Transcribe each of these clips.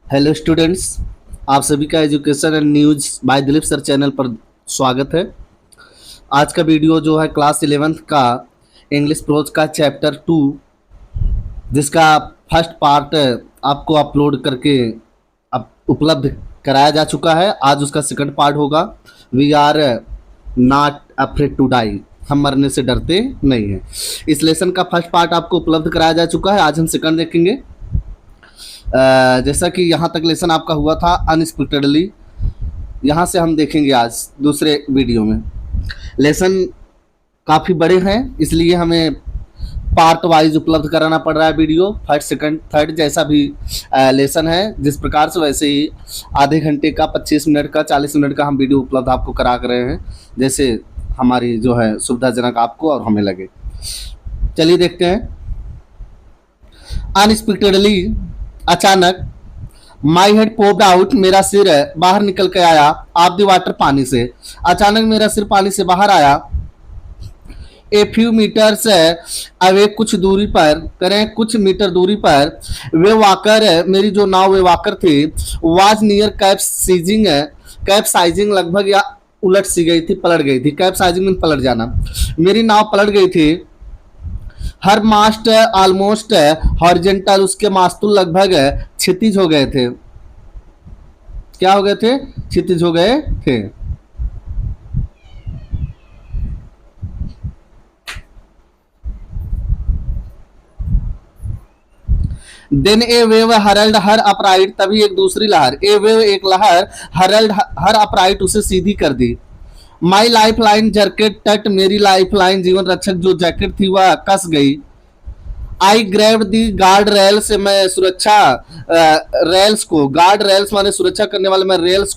Hello students, आप सभी का education and news by Dilip sir channel पर स्वागत है। आज का वीडियो जो है क्लास 11th का इंग्लिश प्रोज का चैप्टर 2, जिसका फर्स्ट पार्ट आपको अपलोड करके अब उपलब्ध कराया जा चुका है। आज उसका सेकंड पार्ट होगा। We are not afraid to die, हम मरने से डरते नहीं हैं। इस लेसन का फर्स्ट पार्ट आपको उपलब्ध कराया जा चुका है। आज हम सेकंड देखेंगे। जैसा कि यहाँ तक लेसन आपका हुआ था अनएक्सपेक्टेडली, यहाँ से हम देखेंगे आज दूसरे वीडियो में। लेसन काफ़ी बड़े हैं, इसलिए हमें पार्ट वाइज उपलब्ध कराना पड़ रहा है वीडियो। फर्स्ट सेकंड थर्ड जैसा भी लेसन है जिस प्रकार से, वैसे ही आधे घंटे का 25 मिनट का 40 मिनट का हम वीडियो उपलब्ध आपको करा कर रहे हैं, जैसे हमारी जो है सुविधाजनक आपको और हमें लगे। चलिए देखते हैं। अनएक्सपेक्टेडली, अचानक, माई हेड पोप्ड आउट, मेरा सिर बाहर निकल के आया। ऑफ द वाटर, पानी से। अचानक मेरा सिर पानी से बाहर आया। ए फ्यू मीटर्स अवे, कुछ दूरी पर, करें कुछ मीटर दूरी पर। वे वाकर, मेरी जो नाव वे वाकर थी, वाज नियर कैप्साइजिंग, कैप्साइजिंग लगभग या उलट सी गई थी, पलट गई थी। कैप्साइजिंग में पलट जाना। मेरी नाव पलट गई थी। हर मास्ट ऑलमोस्ट हॉरिजेंटल, उसके मास्तूल लगभग क्षितिज हो गए थे। क्या हो गए थे? क्षितिज हो गए थे। देन ए वेव हरल्ड हर अपराइट, तभी एक दूसरी लहर, ए वेव एक लहर, हरल्ड हर अपराइट, उसे सीधी कर दी। माई लाइफ लाइन जैकेट टट, मेरी लाइफ लाइन जीवन रक्षक जो जैकेट थी वह कस गई। आई ग्रैब्ड दी गार्ड रेल से, मैं सुरक्षा रेल्स को, गार्ड रेल्स माने सुरक्षा करने वाले, मैं रेल्स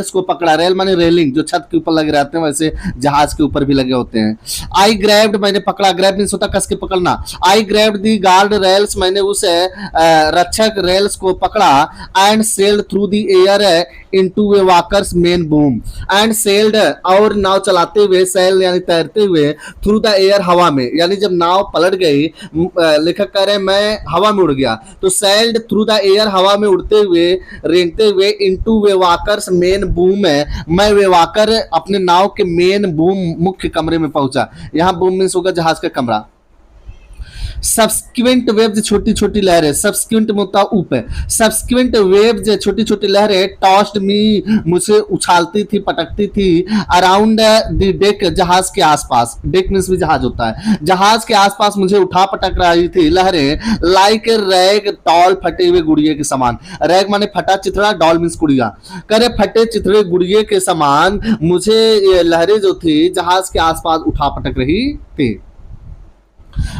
को पकड़ा। रेल माने रेलिंग, जो छत के ऊपर लगे रहते हैं, वैसे जहाज के ऊपर भी लगे होते हैं। आई ग्रैब्ड, मैंने पकड़ा। ग्रैब मीन्स होता कस के पकड़ना। आई ग्रैब्ड दी गार्ड रेल्स, मैंने उस रक्षक रेल्स को पकड़ा। And sailed through the air into A walkers main boom. And sailed, और नाव चलाते हुए, सेल यानी तैरते हुए, थ्रू द एयर, हवा में, यानी जब नाव पलट गई, लेखक कह रहे हैं मैं हवा में उड़ गया, तो सेल्ड थ्रू द एयर, हवा में उड़ते हुए, रेंगते हुए, इनटू वे वाकर्स मेन बूम है, मैं वे वाकर अपने नाव के मेन बूम, मुख्य कमरे में पहुंचा। यहां बूम मीन्स होगा जहाज का कमरा। सब्सिक्वेंट वेव्स, छोटी छोटी लहरें, सब्सिक्वेंट में होता ऊप है। सब्सिक्वेंट वेव्स, छोटी छोटी लहरें, टॉस्ड मी, मुझे उछालती थी, पटकती थी। अराउंड द डेक, जहाज के आसपास, डेक मीन्स भी जहाज होता है, जहाज के आसपास मुझे उठा पटक रही थी लहरें। लाइक रैग डॉल, फटे हुए गुड़िए के समान। रैग माने फटा चिथड़ा, डॉल मीन्स गुड़िया। करे फटे चिथड़े गुड़िए के समान मुझे लहरें जो थी जहाज के आसपास उठा पटक रही थी।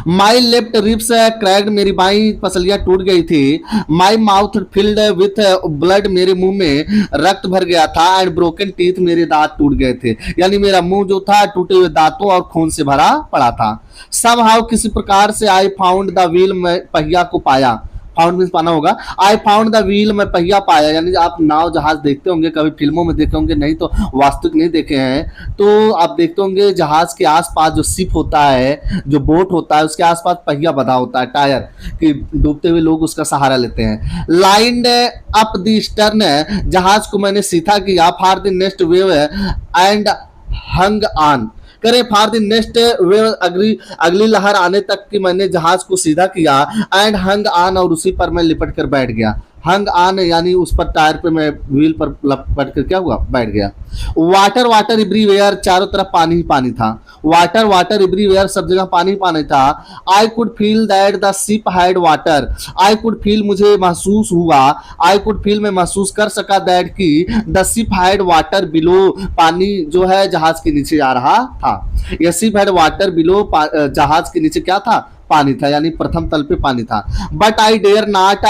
माई लेफ्ट रिप्स क्रैक्ड, मेरी बाई पसलियां टूट गई थी। My mouth filled with blood, मेरे मुंह में रक्त भर गया था। एंड ब्रोकन टीथ, मेरे दांत टूट गए थे, यानी मेरा मुंह जो था टूटे हुए दांतों और खून से भरा पड़ा था। समहाउ, किसी प्रकार से, आई फाउंड द व्हील, मैं पहिया को पाया। फाउंड मीन्स पाना होगा। आई फाउंड द व्हील, मैं पहिया पाया, यानी आप नाव जहाज देखते होंगे, कभी फिल्मों में देखे होंगे, नहीं तो वास्तविक नहीं देखे हैं, तो आप देखते होंगे जहाज के आसपास जो शिप होता है, जो बोट होता है, उसके आसपास पहिया बंधा होता है, टायर, कि डूबते हुए लोग उसका सहारा लेते हैं। लाइंड अप द स्टर्न, जहाज को मैंने सीधा किया। For the next wave and hung on, करे फॉर द नेक्स्ट वेव, अगली लहर आने तक की मैंने जहाज को सीधा किया। एंड हंग ऑन, और उसी पर मैं लिपट कर बैठ गया। हंग ऑन यानी उस पर टायर पे मैं व्हील पर लपट कर क्या हुआ, बैठ गया। वाटर वाटर एवरीवेयर, चारों तरफ पानी ही पानी था। वाटर वाटर एवरीवेयर, सब जगह पानी ही पानी था। I could feel that the ship had water, I could feel, मुझे महसूस हुआ। आई कुड फील, मैं महसूस कर सका, दैट की the ship had water below, पानी जो है जहाज के नीचे आ रहा था। यह शिप हैड वाटर बिलो, जहाज के नीचे क्या था, पानी था, यानी प्रथम तल पे पानी था। बट आई डेयर नॉट,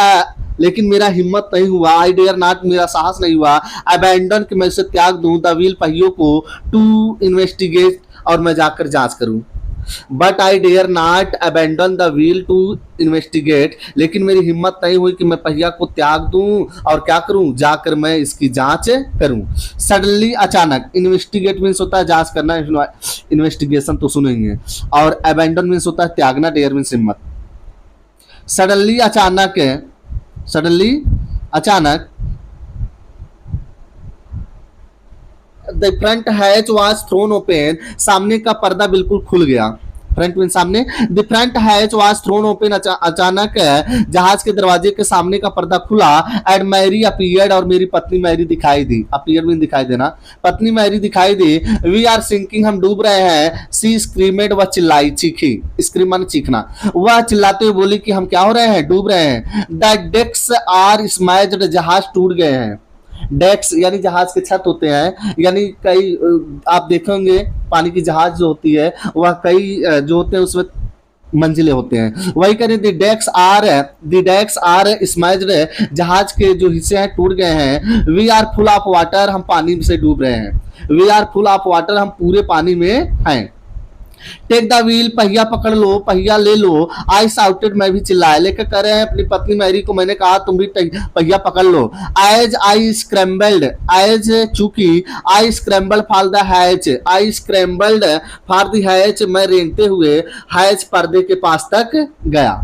लेकिन मेरा हिम्मत नहीं हुआ। आई डेयर नॉट, मेरा साहस नहीं हुआ। अबैंडन, कि मैं इसे त्याग दूं, द व्हील, पहियों को, टू इन्वेस्टिगेट, और मैं जाकर जांच करूं। But I dare not abandon the wheel to investigate, लेकिन मेरी हिम्मत नहीं हुई कि मैं पहिया को त्याग दूं और क्या करूं, जाकर मैं इसकी जांच करूं। सडनली, अचानक। इन्वेस्टिगेट मीन्स होता है जांच करना, इन्वेस्टिगेशन तो सुनेंगे। और अबैंडन मीन्स होता है त्यागना, डेयर मीन्स हिम्मत। सडनली, अचानक। सडनली अचानक the front hatch was thrown open, सामने का पर्दा बिल्कुल खुल गया। फ्रंट में सामने, the front hatch was thrown open, अचानक जहाज के दरवाजे के सामने का पर्दा खुला। एंड मैरी अपीयर्ड, और मेरी पत्नी मैरी दिखाई दी। अपीयर में दिखाई देना, पत्नी मैरी दिखाई दी। वी आर सिंकिंग, हम डूब रहे हैं। सी स्क्रीमेड, वह चिल्लाई, चीखी। स्क्रीम माने चीखना। वह चिल्लाते हुए बोली कि हम क्या हो रहे हैं, डूब रहे हैं। द डेक्स आर स्मैश्ड, जहाज टूट गए हैं। डेक्स यानी जहाज के छत होते हैं, यानी कई आप देखेंगे पानी की जहाज जो होती है वह कई जो होते हैं उसमें मंजिले होते हैं, वही करें। द डेक्स आर स्मैश्ड, जहाज के जो हिस्से हैं टूट गए हैं। We are full of water, हम पानी से डूब रहे हैं। We are full of water, हम पूरे पानी में हैं। टेक द व्हील, पहिया पकड़ लो, पहिया ले लो। आई साउटेड, मैं भी चिल्लाया। लेकर कह रहे हैं अपनी पत्नी मैरी को, मैंने कहा तुम भी पहिया पकड़ लो। एज आई स्क्रैम्बल्ड, एज चूंकि I scrambled for the hatch, I scrambled for the hatch, मैं रेंगते हुए हैच पर्दे के पास तक गया।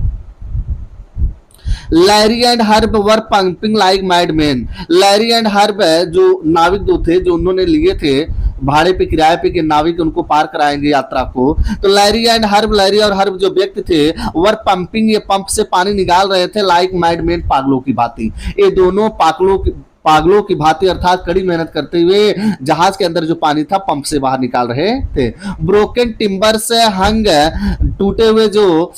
Larry and Herb were pumping like madman, Larry and Herb जो नाविक दो थे जो उन्होंने लिए थे भाड़े पे, किराए पे, के नाविक उनको पार कराएंगे यात्रा को। तो लैरी एंड हर्ब, लैरी और हर्ब जो व्यक्ति थे वर पंपिंग, ये पंप से पानी निकाल रहे थे। लाइक मैडमैन, पागलों की भांति। ये दोनों पागलों की भांति अर्थात कड़ी मेहनत करते हुए जहाज के अंदर जो पानी था पंप से बाहर निकाल रहे थे। ब्रोकन टिम्बर से हंग, टूटे हुए जो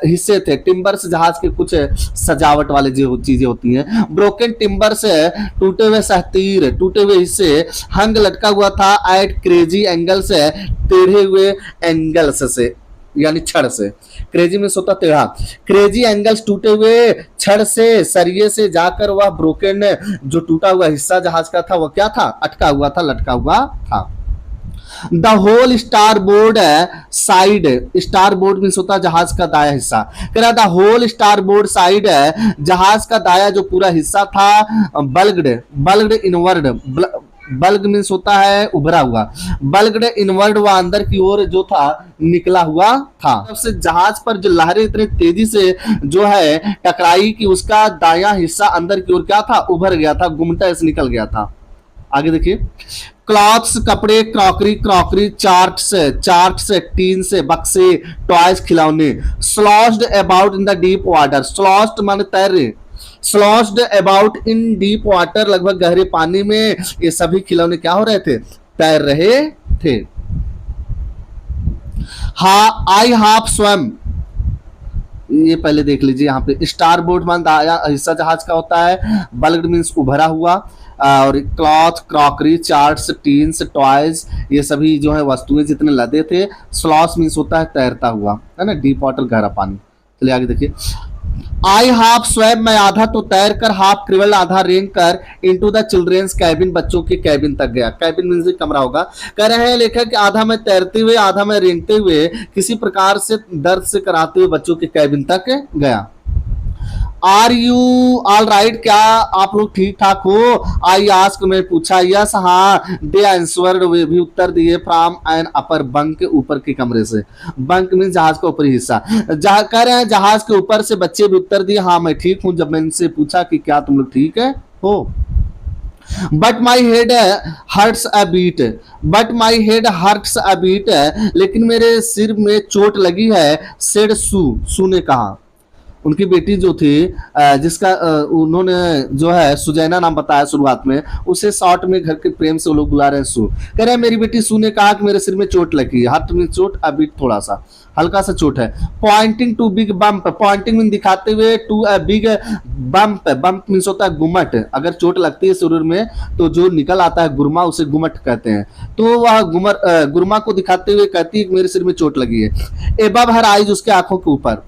हिस्से थे, टिम्बर से जहाज के कुछ सजावट वाले जो चीजें होती हैं, ब्रोकन टिम्बर से टूटे हुए सहतीर, टूटे हुए हिस्से, हंग लटका हुआ था। एट क्रेजी एंगल से, टेढ़े हुए एंगल्स से, यानी छड़ से। क्रेजी में सोता टेढ़ा, क्रेजी एंगल्स, टूटे हुए छड़ से, सरिये से जाकर वह ब्रोकन जो टूटा हुआ हिस्सा जहाज का था वह क्या था, अटका हुआ था, लटका हुआ था। The whole starboard side, starboard में होता जहाज का दाया हिस्सा। कह रहा the whole starboard side, जहाज का दाया जो पूरा हिस्सा था, बल्गड इनवर्ड, बल्ग मीन्स होता है उभरा हुआ, बल्गड इनवर्ड, वह अंदर की ओर जो था निकला हुआ था। सबसे जहाज पर जो लहरें इतनी तेजी से जो है टकराई कि उसका दायां हिस्सा अंदर की ओर क्या था, उभर गया था, गुमटा से निकल गया था। आगे देखिए, क्लॉथ्स, कपड़े, क्रॉकरी, चार्ट्स, टीन से, बक्से, टॉयज, खिलौने। Sloshed about in the deep water, sloshed माने तैर, sloshed about in deep water, लगभग गहरे पानी में ये सभी खिलौने क्या हो रहे थे, तैर रहे थे। आई हाफ स्वयं, ये पहले देख लीजिए यहाँ पे। स्टार बोर्ड मान दाया हिस्सा जहाज का होता है, बल्गड मीन्स उभरा हुआ, और cloth, crockery, charts, teens, toys, ये सभी जो है वस्तुएं जितने लदे थे। स्लॉश मीन्स होता है तैरता हुआ, है ना, डीप वाटर गहरा पानी। चलिए आगे देखिए। आई हाफ स्वयं, मैं आधा तो तैर कर, हाफ क्रिवल, आधा रेंग कर, इनटू द चिल्ड्रेन्स कैबिन, बच्चों के कैबिन तक गया। कैबिन मीन्स कमरा होगा। कह रहे हैं लेखक कि आधा मैं तैरते हुए, आधा मैं रेंगते हुए, किसी प्रकार से दर्द से कराते हुए बच्चों के कैबिन तक गया। आर यू ऑल राइट, क्या आप लोग ठीक ठाक हो? आई आस्क, मैं पूछा। यस, हाँ। दे आंसर्ड, वे भी उत्तर दिए। फ्रॉम एन अपर बंक, ऊपर के कमरे से। बंक मीन जहाज का ऊपरी हिस्सा। कह रहे हैं जहाज के ऊपर से बच्चे भी उत्तर दिए, हाँ मैं ठीक हूं। जब मैं इनसे पूछा कि क्या तुम लोग ठीक है हो? But my head hurts a bit, but my head hurts a bit, लेकिन मेरे सिर में चोट लगी है। सेड सू ने कहा। उनकी बेटी जो थी जिसका उन्होंने जो है सुजैना नाम बताया शुरुआत में, उसे शॉर्ट में घर के प्रेम से वो लोग बुला रहे हैं सू। कह रहे हैं मेरी बेटी सू ने कहा कि मेरे सिर में चोट लगी है। हर्ट में चोट, अभी थोड़ा सा हल्का सा चोट है। Pointing to big bump, pointing mean दिखाते हुए, to a big bump, bump means होता है गुमट। अगर चोट लगती है शरीर में तो जो निकल आता है गुरमा, उसे गुमट कहते हैं। तो वह गुरमा को दिखाते हुए कहती है कि मेरे सिर में चोट लगी है। एबव हर आइज, उसके आंखों के ऊपर।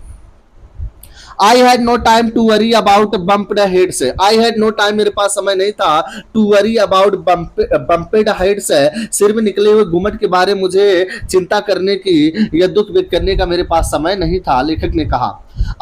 I had no time to worry about bumped heads, I had no time, मेरे पास समय नहीं था। To worry about bumped heads, सिर में निकले हुए घुमट के बारे मुझे चिंता करने की या दुख व्यक्त करने का मेरे पास समय नहीं था, लेखक ने कहा।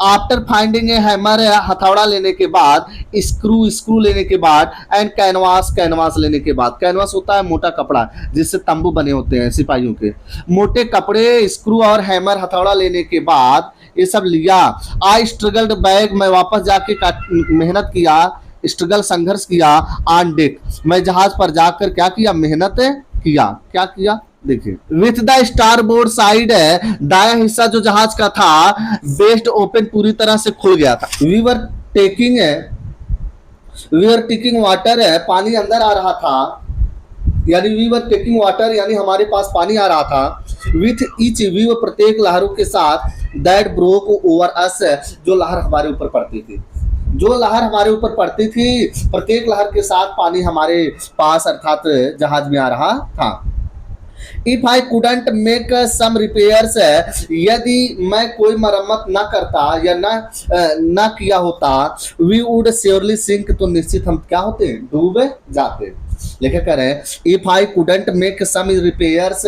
आफ्टर फाइंडिंग ए हैमर, हथौड़ा लेने के बाद, स्क्रू लेने के बाद, एंड कैनवास लेने के बाद। कैनवास होता है मोटा कपड़ा जिससे तंबू बने होते हैं सिपाहियों के। मोटे कपड़े, स्क्रू और हैमर, हथौड़ा लेने के बाद ये सब लिया। आई स्ट्रगल्ड बैक, मैं वापस जाके मेहनत किया। स्ट्रगल संघर्ष किया ऑन डेक, मैं जहाज पर जाकर क्या किया, मेहनत किया। क्या किया देखिए, with the star board side है, दाया हिस्सा जो जहाज का था बेस्ट ओपन पूरी तरह से खुल गया था। वी वर टेकिंग वाटर है, पानी अंदर आ रहा था, यानी वी वर टेकिंग वाटर यानी हमारे पास पानी आ रहा था। विथ ईच वी प्रत्येक लहरों के साथ, दैट ब्रोक ओवर अस जो लहर हमारे ऊपर पड़ती थी, जो लहर हमारे ऊपर पड़ती थी, प्रत्येक लहर के साथ पानी हमारे पास अर्थात जहाज में आ रहा था। If I couldn't make some repairs, यदि मैं कोई मरम्मत ना करता या ना किया होता, वी वुड श्योरली सिंक, तो निश्चित हम क्या होते, डूब जाते। लेखक कह रहे हैं if I couldn't make some repairs,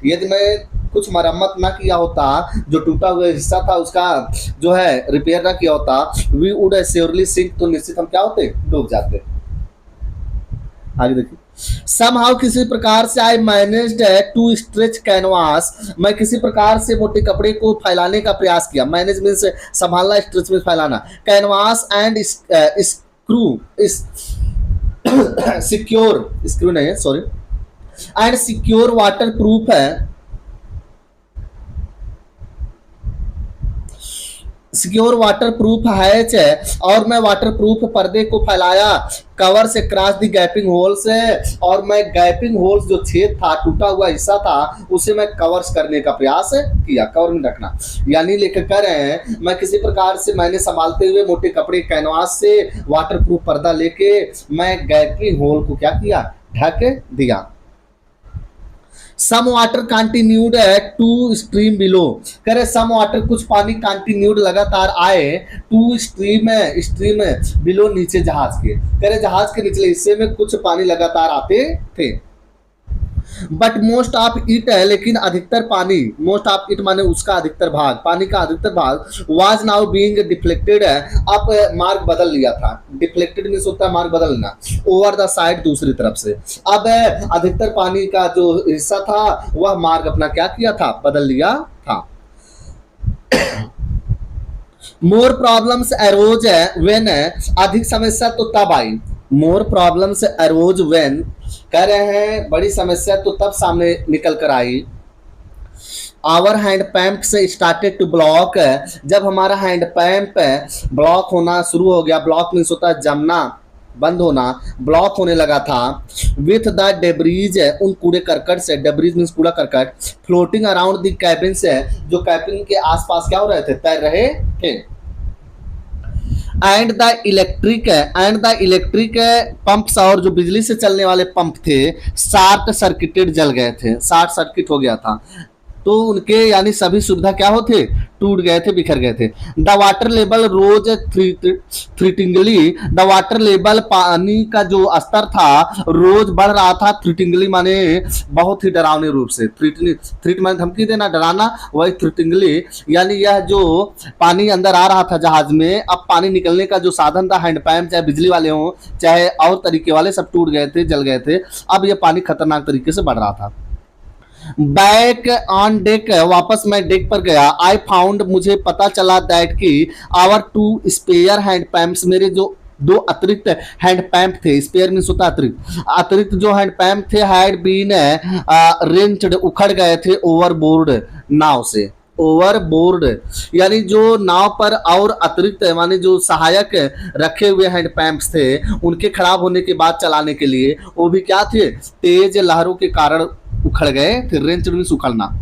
यदि मैं कुछ मरम्मत ना किया होता, जो टूटा हुआ हिस्सा था उसका जो है रिपेयर ना किया होता, वी वुड श्योरली सिंक, तो निश्चित हम क्या होते, डूब जाते। आगे देखिए, somehow किसी प्रकार से I managed to stretch canvas, मैं किसी प्रकार से मोटे कपड़े को फैलाने का प्रयास किया। मैनेज मीन्स संभालना, स्ट्रेच में फैलाना। Canvas and screw secure, screw नहीं है sorry, and secure water proof है, सिक्योर वाटर प्रूफ है, और मैं वाटर प्रूफ पर्दे को फैलाया। कवर से क्रॉस दी गैपिंग होल से, और मैं गैपिंग होल्स जो छेद था, टूटा हुआ हिस्सा था, उसे मैं कवर्स करने का प्रयास किया, कवर में रखना। यानी लेकर कह रहे हैं मैं किसी प्रकार से मैंने संभालते हुए मोटे कपड़े कैनवास से वाटर प्रूफ पर्दा लेके मैं गैपिंग होल को क्या किया, ढक दिया। Some water continued to stream below, कह रहे सम वाटर कुछ पानी कंटिन्यूड लगातार आए, टू स्ट्रीम बिलो नीचे जहाज के, कह रहे जहाज के निचले हिस्से में कुछ पानी लगातार आते थे। बट मोस्ट ऑफ इट है, लेकिन अधिकतर पानी, मोस्ट ऑफ इट माने उसका अधिकतर भाग, पानी का अधिकतर भाग, वाज नाउ बीइंग डिफ्लेक्टेड है, अब मार्ग बदल लिया था। डिफ्लेक्टेड मींस होता है मार्ग बदलना, ओवर द साइड दूसरी तरफ से। अब अधिकतर पानी का जो हिस्सा था वह मार्ग अपना क्या किया था, बदल लिया था। मोर प्रॉब्लम्स अरोज है व्हेन, अधिक समस्या तो तब आई। मोर प्रॉब्लम्स अरोज व्हेन, कह रहे हैं बड़ी समस्या तो तब सामने निकल कर आई। आवर हैंड पैम्प से स्टार्टेड टू ब्लॉक, जब हमारा हैंड पैम्प ब्लॉक होना शुरू हो गया। ब्लॉक मीन्स होता है जमना, बंद होना, ब्लॉक होने लगा था। विथ द डेब्रीज, उन कूड़े करकट से, डेब्रीज मीन्स कूड़ा करकट, फ्लोटिंग अराउंड द कैबिन से, जो कैबिन के आसपास क्या हो रहे थे, तैर रहे थे। एंड द इलेक्ट्रिक पंप्स, और जो बिजली से चलने वाले पंप थे, शॉर्ट सर्किटेड, जल गए थे, शॉर्ट सर्किट हो गया था, तो उनके यानी सभी सुविधा क्या होते, टूट गए थे, बिखर गए थे। The water level rose threateningly, the water level, पानी का जो स्तर था रोज बढ़ रहा था। थ्रिटिंगली माने बहुत ही डरावने रूप से, थ्रिट माने धमकी देना, डराना, वही थ्रिटिंगली, यानी यह जो पानी अंदर आ रहा था जहाज में, अब पानी निकलने का जो साधन था, हैंडपैम्प चाहे बिजली वाले हों चाहे और तरीके वाले, सब टूट गए थे, जल गए थे। अब यह पानी खतरनाक तरीके से बढ़ रहा था। बैक ऑन डेक, वापस मैं डेक पर गया। आई फाउंड, मुझे पता चला दैट कि our two spare hand pumps, मेरे जो दो अतिरिक्त हैंड पैम्प थे, स्पेयर मीन्स होता अतिरिक्त जो हैंड पैम्प थे, हैड बीन रेंच्ड, उखड़ गए थे, ओवरबोर्ड, नाव से। ओवरबोर्ड यानी जो नाव पर और अतिरिक्त माने जो सहायक रखे हुए हैंड पैम्प्स थे, उनके खराब होने के बाद चलाने के लिए, वो भी क्या थे, तेज लहरों के कारण उखड़ गए थे। रेंच मीन्स उखड़ना।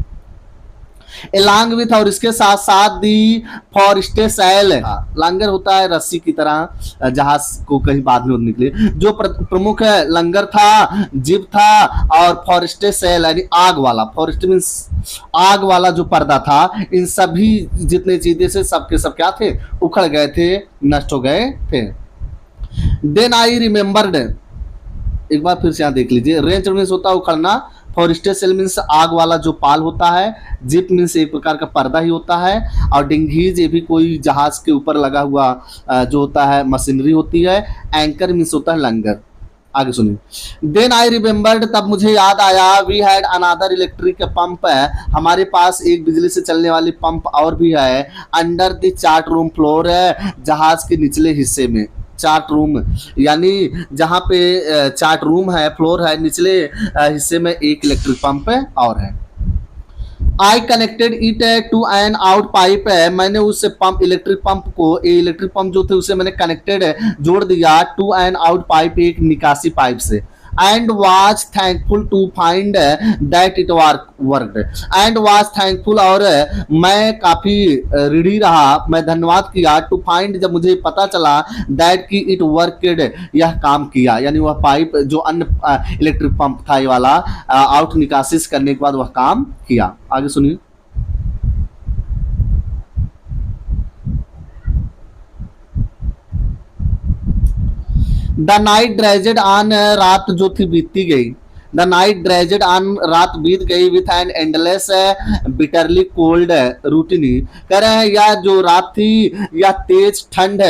एलांग विथ, और इसके साथ साथ दी फॉरेस्टे सैल, लंगर होता है रस्सी की तरह, जहाज को कहीं बाद में निकले, जो प्रमुख लंगर था, जिब था, और फॉरेस्टे सैल यानी आग वाला, फॉरेस्ट मीन्स आग वाला जो पर्दा था, इन सभी जितने चीजें से सबके सब क्या थे, उखड़ गए थे, नष्ट हो गए थे। देन आई रिमेम्बर्ड, एक बार फिर से यहाँ देख लीजिए, रेंच मीन्स होता है उखड़ना, फॉरेस्टे सेल मीन्स आग वाला जो पाल होता है, जिप मीन्स एक प्रकार का पर्दा ही होता है, और डिंगीज ये भी कोई जहाज के ऊपर लगा हुआ जो होता है मशीनरी होती है। एंकर मीन्स होता है लंगर। आगे सुनिए। देन आई रिमेम्बर्ड, तब मुझे याद आया, we had another electric pump, है हमारे पास एक बिजली से चलने वाली पंप और भी है, under the chart room floor है, जहाज के निचले हिस्से में, चार्ट रूम, यानी जहाँ पे चार्ट रूम है, फ्लोर है, निचले हिस्से में एक इलेक्ट्रिक पंप और है। I connected it to an out pipe है, मैंने उस पंप इलेक्ट्रिक पंप को, इलेक्ट्रिक पंप जो थे उसे मैंने कनेक्टेड जोड़ दिया टू एन आउट पाइप, एक निकासी पाइप से। And was thankful to find that it worked, and was thankful, और मैं काफी ऋणी रहा, मैं धन्यवाद किया, टू फाइंड, जब मुझे पता चला, दैट कि इट वर्कड, यह काम किया, यानी वह पाइप जो अन्य इलेक्ट्रिक पंप था ये वाला आउट निकासिस करने के बाद वह काम किया। आगे सुनिए। द नाइट ड्रेजेड ऑन, रात जो थी बीतती गई। द नाइट ड्रेजेड ऑन, रात बीत गई, with an endless bitterly cold routine, कह रहे हैं यह जो रात थी यह तेज ठंड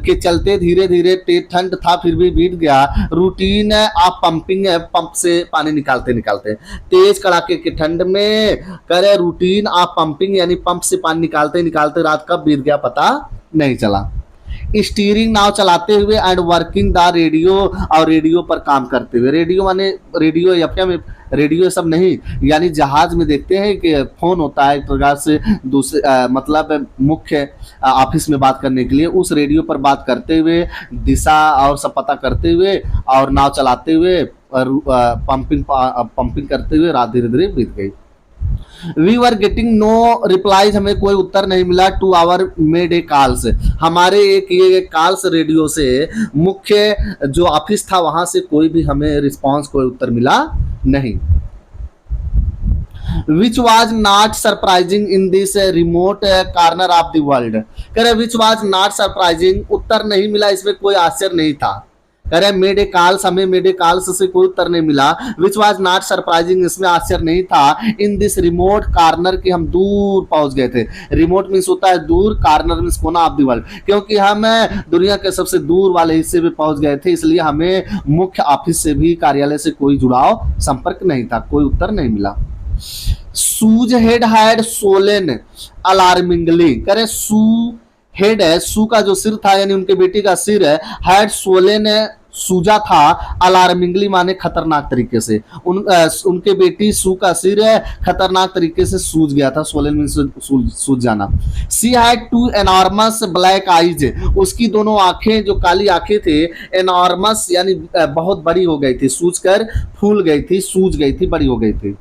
के चलते धीरे धीरे तेज ठंड था फिर भी बीत गया। रूटीन आप पंपिंग, पंप से पानी निकालते निकालते, तेज कड़ाके की ठंड में कह रहे रूटीन आप पंपिंग यानी पंप से पानी निकालते निकालते रात कब बीत गया पता नहीं चला। स्टीयरिंग नाव चलाते हुए एंड वर्किंग द रेडियो, और रेडियो पर काम करते हुए, रेडियो माने रेडियो एफएम, रेडियो सब नहीं, यानी जहाज में देखते हैं कि फोन होता है एक प्रकार से दूसरे मतलब मुख्य ऑफिस में बात करने के लिए, उस रेडियो पर बात करते हुए दिशा और सब पता करते हुए और नाव चलाते हुए पंपिंग करते हुए रात धीरे धीरे बीत गई। We were getting no replies, हमें कोई उत्तर नहीं मिला, to our mayday calls, हमारे एक ये कॉल्स रेडियो से मुख्य जो ऑफिस था वहां से कोई भी हमें रिस्पांस, कोई उत्तर मिला नहीं। Which was not surprising in this remote corner of the world, कह रहे विच वॉज नॉट सरप्राइजिंग, उत्तर नहीं मिला, इसमें कोई आश्चर्य नहीं था। कह रहे मेडे कॉल्स, हमें मेडे कॉल्स से कोई उत्तर नहीं मिला। विच वॉज नॉट सरप्राइजिंग, इसमें आश्चर्य नहीं था। इन दिस रिमोट कॉर्नर की, हम दूर पहुंच गए थे। रिमोट मीन्स होता है दूर, कॉर्नर मीन्स कोना ऑफ द वर्ल्ड, क्योंकि हम दुनिया के सबसे दूर वाले हिस्से में पहुंच गए थे, इसलिए हमें मुख्य ऑफिस से भी, कार्यालय से कोई जुड़ाव संपर्क नहीं था, कोई उत्तर नहीं मिला। सूज हेड हैड सोलेन अलार्मिंगली, करे सू हेड है, सू का जो सिर था यानी उनके बेटी का सिर है, हैड सोलेन सूजा था, अलार्मिंगली माने खतरनाक तरीके से, उनके बेटी सू का सिर खतरनाक तरीके से सूज गया था, सोलेन मीन सूज जाना। She had two enormous black eyes, उसकी दोनों आंखें जो काली आंखें थे, एनॉर्मस यानी बहुत बड़ी हो गई थी, सूज कर फूल गई थी, सूज गई थी, बड़ी हो गई थी।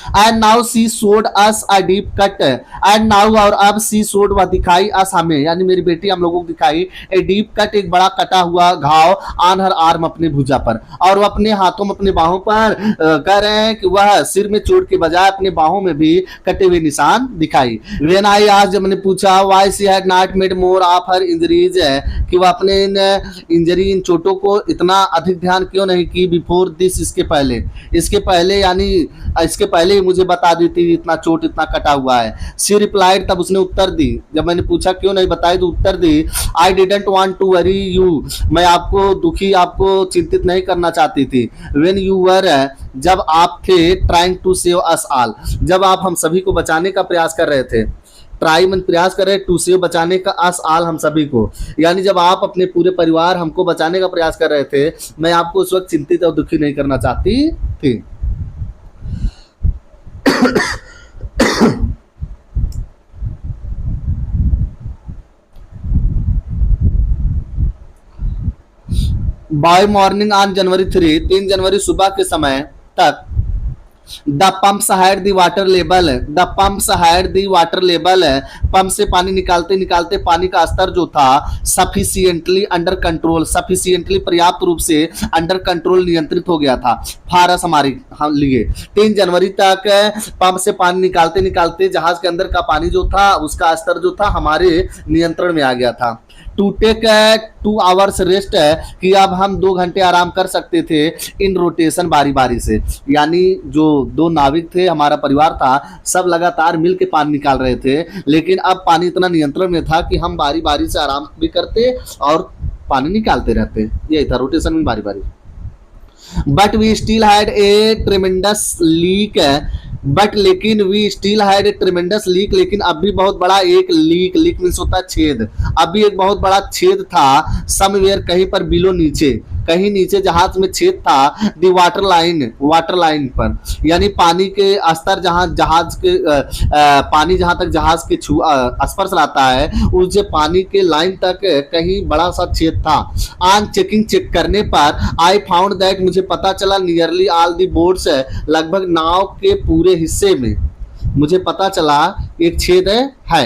And now sea sawed us a deep cut, and now और अब सी सोड वह दिखाई अस हमें यानी मेरी बेटी हम लोगों को दिखाई, ए डीप कट एक बड़ा कटा हुआ घाव, ऑन हर आर्म अपने भुजा पर, और वह अपने हाथों में अपने बाहों पर कह रहे हैं कि वह सिर में चोट के बजाय अपने बाहों में भी कटे हुए निशान दिखाई। व्हेन आई आज, जब मैंने पूछा why she had not made more of her injuries, कि वह अपने इन इंजरी इन चोटों को इतना अधिक ध्यान क्यों नहीं की, बिफोर दिस, इसके पहले यानी इसके पहले मुझे बता दी थी इतना चोट इतना कटा हुआ है। सी रिप्लाइड, तब उसने उत्तर दी, जब मैंने पूछा क्यों नहीं बताई तो उत्तर दी, I didn't want to worry you, मैं आपको दुखी, आपको चिंतित नहीं करना चाहती थी। व्हेन यू वर, जब आप थे, trying to save us all, जब आप हम सभी को बचाने का प्रयास कर रहे थे, ट्राई मन प्रयास कर रहे, टू सेव बचाने का, अस आल हम सभी को, यानी जब आप अपने पूरे परिवार हमको बचाने का प्रयास कर रहे थे, मैं आपको उस वक्त चिंतित और दुखी नहीं करना चाहती थी। बाय मॉर्निंग ऑन जनवरी 3 जनवरी सुबह के समय तक, the pumps had the water level, the pumps had the water level, pump से पानी निकालते निकालते पानी का स्तर जो था सफिशिएंटली अंडर कंट्रोल, सफिशिएंटली पर्याप्त रूप से अंडर कंट्रोल नियंत्रित हो गया था, फारस हमारे लिए। 3 जनवरी तक पंप से पानी निकालते निकालते जहाज के अंदर का पानी जो था उसका स्तर जो था हमारे नियंत्रण में आ गया था। टू टेक 2 आवर्स रेस्ट, कि अब हम 2 घंटे आराम कर सकते थे, इन रोटेशन बारी बारी से, यानी जो 2 नाविक थे, हमारा परिवार था, सब लगातार मिल के पानी निकाल रहे थे, लेकिन अब पानी इतना नियंत्रण में था कि हम बारी बारी से आराम भी करते और पानी निकालते रहते, यही था रोटेशन में बारी बारी। But we still had a tremendous leak, but लेकिन we still had a tremendous leak, लेकिन अब भी बहुत बड़ा एक लीक, लीक मीन्स होता है छेद, अब भी एक बहुत बड़ा छेद था, समवेयर कहीं पर बिलो नीचे, कहीं नीचे जहाज में छेद था, दी वाटर लाइन पर, यानी पानी के स्तर जहां जहाज के पानी जहां तक जहाज के स्पर्श लाता है उस पानी के लाइन तक कहीं बड़ा सा छेद था। ऑन चेकिंग, चेक करने पर आई फाउंड दैट, मुझे पता चला, नियरली ऑल दी बोट्स, लगभग नाव के पूरे हिस्से में मुझे पता चला एक छेद है।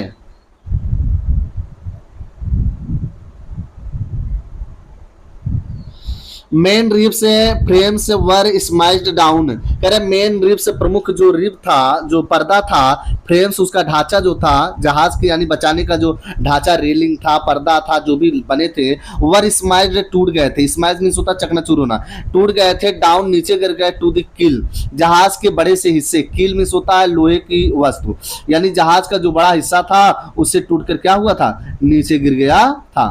मेन रिब से फ्रेम से वर स्मैश्ड डाउन, कह रहे मेन रिब से प्रमुख जो रिब था, जो पर्दा था, फ्रेम्स उसका ढांचा जो था जहाज के यानी बचाने का जो ढांचा, रेलिंग था, पर्दा था, जो भी बने थे, वर स्मैश्ड टूट गए थे, स्मैश मींस होता चकनाचूर होना, टूट गए थे, डाउन नीचे गिर गए, टू द किल जहाज के बड़े से हिस्से, किल मींस होता है लोहे की वस्तु, यानी जहाज का जो बड़ा हिस्सा था उससे टूट कर क्या हुआ था, नीचे गिर गया था।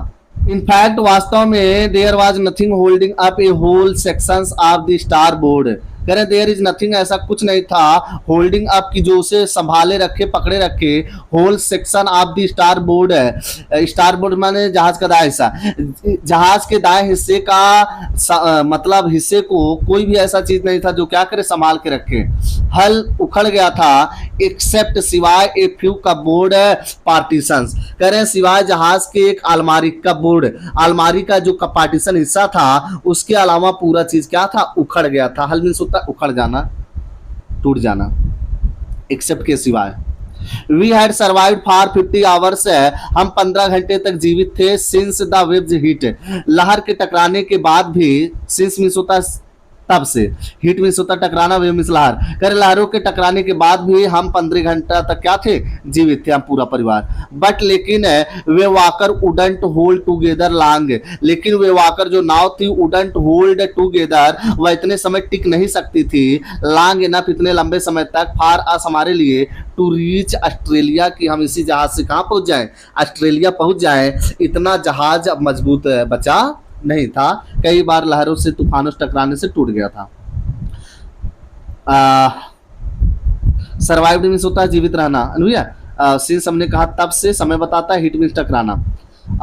इनफैक्ट वास्तव में there was nothing holding up a whole sections of the star board, कह रहे देयर इज नथिंग, ऐसा कुछ नहीं था, होल्डिंग अप की जो उसे संभाले रखे, पकड़े रखे, whole section of the star board है, स्टार बोर्ड माने जहाज का दाएं हिस्सा, जहाज के दाएं हिस्से का मतलब हिस्से को कोई भी ऐसा चीज नहीं था जो क्या करे, संभाल के रखे। हल उखड़ गया था, एक्सेप्ट सिवाय ए फ्यू कपबोर्ड पार्टीशंस, कह रहे सिवाय जहाज के एक अलमारी, कपबोर्ड अलमारी का जो पार्टीशन हिस्सा था उसके अलावा पूरा चीज क्या था, उखड़ गया था। हल मींस होता उखड़ जाना, टूट जाना, एक्सेप्ट के सिवाय। We had survived for 50 hours, हम 15 घंटे तक जीवित थे, सिंस द वेव्स हिट, लहर के टकराने के बाद भी, सिंस मींस होता तब से, हिट मींस होता टकराना, वेव मींस लहर, कर लहरों के टकराने के बाद भी हम 15 घंटा तक क्या थे, जीवित थे हम पूरा परिवार। बट लेकिन वे वाकर उडंट होल्ड टूगेदर लॉन्ग, लेकिन वे वाकर जो नाव थी, उडंट होल्ड टूगेदर, वह इतने समय टिक नहीं सकती थी, लॉन्ग इनफ इतने लंबे समय तक, फॉर अस हमारे लिए, टू रीच ऑस्ट्रेलिया, कि हम इसी जहाज से कहां पहुंच जाएं, ऑस्ट्रेलिया पहुंच जाएं। इतना जहाज मजबूत बचा नहीं था, कई बार लहरों से, तूफानों से टकराने से टूट गया था। सर्वाइव्ड मींस होता है जीवित रहना, भैया सिंस हमने कहा तब से, समय बताता है, हिट मींस टकराना,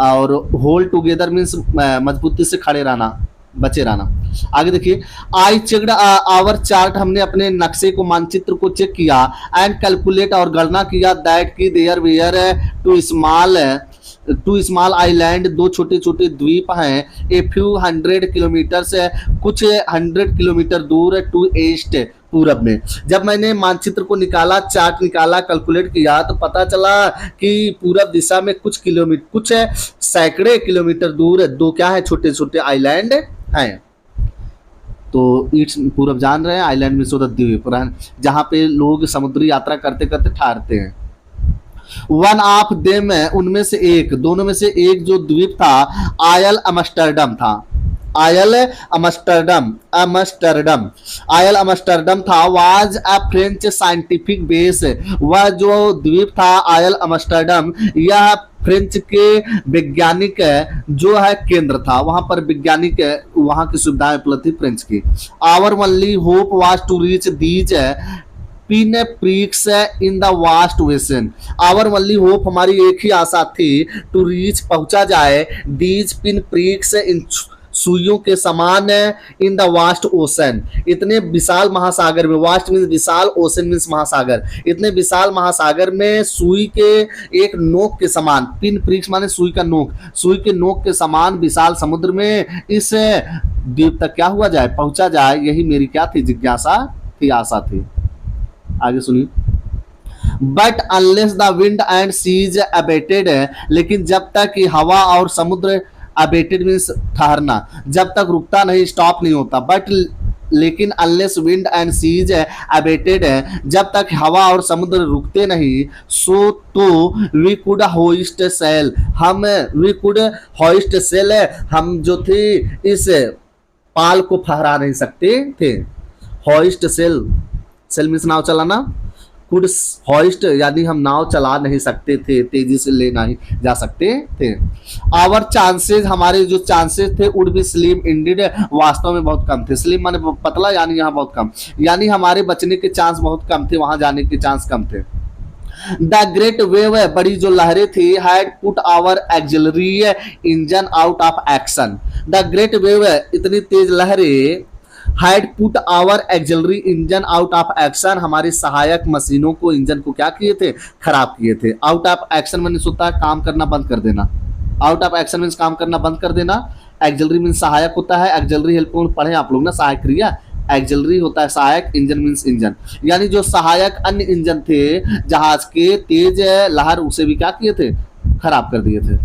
और होल्ड टुगेदर मींस मजबूती से खड़े रहना, बचे रहना। आगे देखिए, आई चेक्ड आवर चार्ट, हमने अपने नक्शे को, मानचित्र को चेक किया, एंड कैलकुलेट और गणना किया, दैट की there were two small island, दो छोटे छोटे द्वीप हैं, ए फ्यू 100 किलोमीटर से, कुछ 100 किलोमीटर दूर, टू ईस्ट पूरब में। जब मैंने मानचित्र को निकाला, चार्ट निकाला, कैलकुलेट किया, तो पता चला कि पूरब दिशा में कुछ किलोमीटर, कुछ सैकड़े किलोमीटर दूर दो क्या है, छोटे छोटे आइलैंड हैं। तो ईस्ट पूरब जान रहे हैं, आइलैंड में सोता द्वीप, जहाँ पे लोग समुद्री यात्रा करते करते ठहरते हैं। वन ऑफ देम, उनमें से एक, दोनों में से एक जो द्वीप था, आयल अमस्टरडम था, आयल अमस्टरडम था, was a French scientific base, वह जो द्वीप था आयल अमस्टरडम, यह फ्रेंच के वैज्ञानिक जो है केंद्र था, वहां पर वैज्ञानिक वहां की सुविधाएं उपलब्ध थी फ्रेंच की। Our only hope was to reach these pin pricks in the vast ocean, our only hope, हमारी एक ही आशा थी, टू रीच पहुंचा जाए, दीज पिन प्रीक्स इन सुइयों के समान, इन द वास्ट ओशन, इतने विशाल महासागर में, वास्ट मीन्स विशाल, ओशन मीन्स महासागर, इतने विशाल महासागर में सुई के एक नोक के समान, पिन प्रीक्स माने सुई का नोक, सुई के नोक के समान विशाल समुद्र में इस द्वीप तक क्या हुआ जाए, पहुंचा जाए, यही मेरी क्या थी, जिज्ञासा थी, आशा थी। आगे सुनिए, but unless the wind and seas abated, लेकिन जब तक कि हवा और समुद्र, अबेटेड मीन्स ठहरना, जब तक रुकता नहीं, स्टॉप नहीं होता, बट लेकिन unless wind and seas abated, जब तक हवा और समुद्र रुकते नहीं, सो तो we could hoist sail, we could hoist sail, हम जो थे इस पाल को फहरा नहीं सकते थे। होइस्ट सेल, सेल मीन्स नाव चलाना, कुड हॉइस्ट यानी हम नाव चला नहीं सकते थे, तेजी से ले नहीं जा सकते थे। आवर चांसेस हमारे जो चांसेस थे वुड बी स्लिम इंडीड वास्तव में बहुत कम थे। स्लिम माने पतला यानी यहाँ बहुत कम, यानी हमारे बचने के चांस बहुत कम थे, वहां जाने के चांस कम थे। द ग्रेट वेव बड़ी जो लहरें थी had put our auxiliary engine out of action. The great wave इतनी तेज लहरें had put our auxiliary engine out of action हमारी सहायक मशीनों को इंजन को क्या किए थे, खराब किए थे। आउट ऑफ एक्शन मीन्स होता है काम करना बंद कर देना, आउट ऑफ एक्शन मीन्स काम करना बंद कर देना। एक्सिलरी मीन्स सहायक होता है, एक्सिलरी हेल्प पढ़े आप लोग ना, सहायक क्रिया। एक्सिलरी होता है सहायक, इंजन मीन्स इंजन, यानी जो सहायक अन्य इंजन थे जहाज के तेज लहर उसे भी क्या किए थे, खराब कर दिए थे।